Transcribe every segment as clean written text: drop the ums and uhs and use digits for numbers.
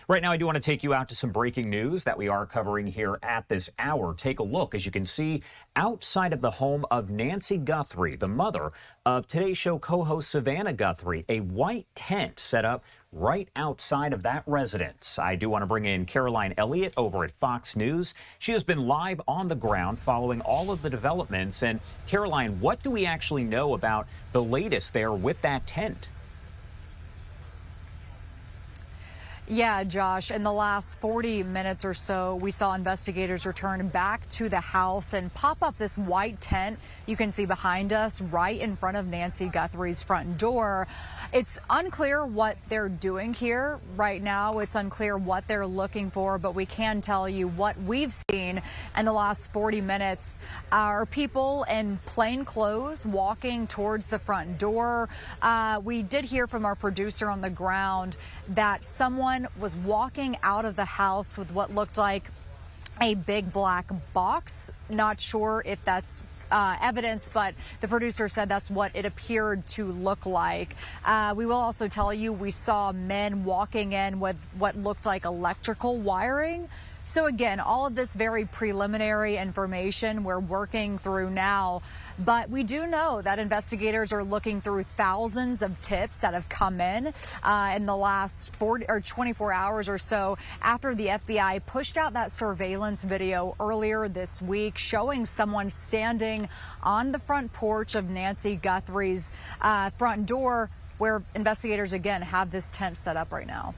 Right now, I do want to take you out to some breaking news that we are covering here at this hour. Take a look, as you can see, outside of the home of Nancy Guthrie, the mother of Today's Show co-host Savannah Guthrie, a white tent set up right outside of that residence. I do want to bring in Caroline Elliott over at Fox News. She has been live on the ground following all of the developments. And Caroline, what do we actually know about the latest there with that tent? Yeah, Josh, in the last 40 minutes or so, we saw investigators return back to the house and pop up this white tent you can see behind us right in front of Nancy Guthrie's front door. It's unclear what they're doing here right now. It's unclear what they're looking for, but we can tell you what we've seen in the last 40 minutes are people in plain clothes walking towards the front door. We did hear from our producer on the ground that someone was walking out of the house with what looked like a big black box. Not sure if that's evidence, but the producer said that's what it appeared to look like. We will also tell you we saw men walking in with what looked like electrical wiring. So again, all of this very preliminary information we're working through now. But we do know that investigators are looking through thousands of tips that have come in the last 24 hours or so after the FBI pushed out that surveillance video earlier this week showing someone standing on the front porch of Nancy Guthrie's front door, where investigators again have this tent set up right now.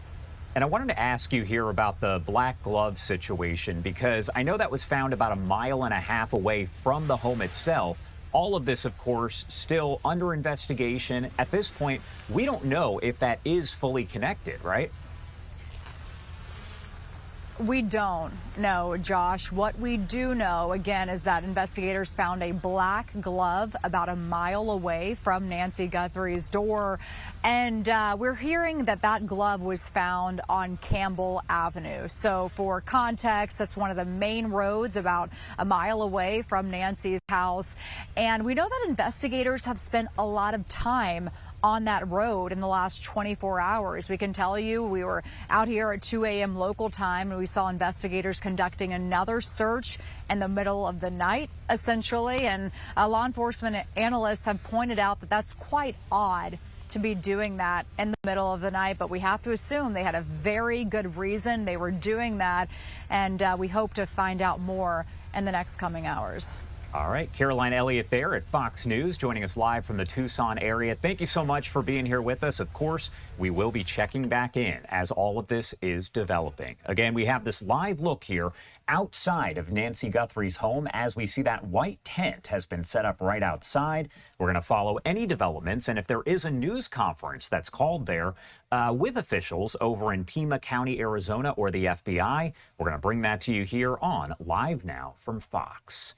And I wanted to ask you here about the black glove situation, because I know that was found about 1.5 miles away from the home itself. All of this, of course, still under investigation. At this point, we don't know if that is fully connected, right? We don't know, Josh. What we do know, again, is that investigators found a black glove about 1 mile away from Nancy Guthrie's door. And we're hearing that that glove was found on Campbell Avenue. So for context, that's one of the main roads about 1 mile away from Nancy's house. And we know that investigators have spent a lot of time on that road in the last 24 hours. We can tell you we were out here at 2 a.m. local time and we saw investigators conducting another search in the middle of the night, essentially. And law enforcement analysts have pointed out that that's quite odd to be doing that in the middle of the night, but we have to assume they had a very good reason they were doing that, and we hope to find out more in the next coming hours. All right, Caroline Elliott there at Fox News, joining us live from the Tucson area. Thank you so much for being here with us. Of course, we will be checking back in as all of this is developing. Again, we have this live look here outside of Nancy Guthrie's home as we see that white tent has been set up right outside. We're going to follow any developments, and if there is a news conference that's called there with officials over in Pima County, Arizona, or the FBI, we're going to bring that to you here on Live Now from Fox.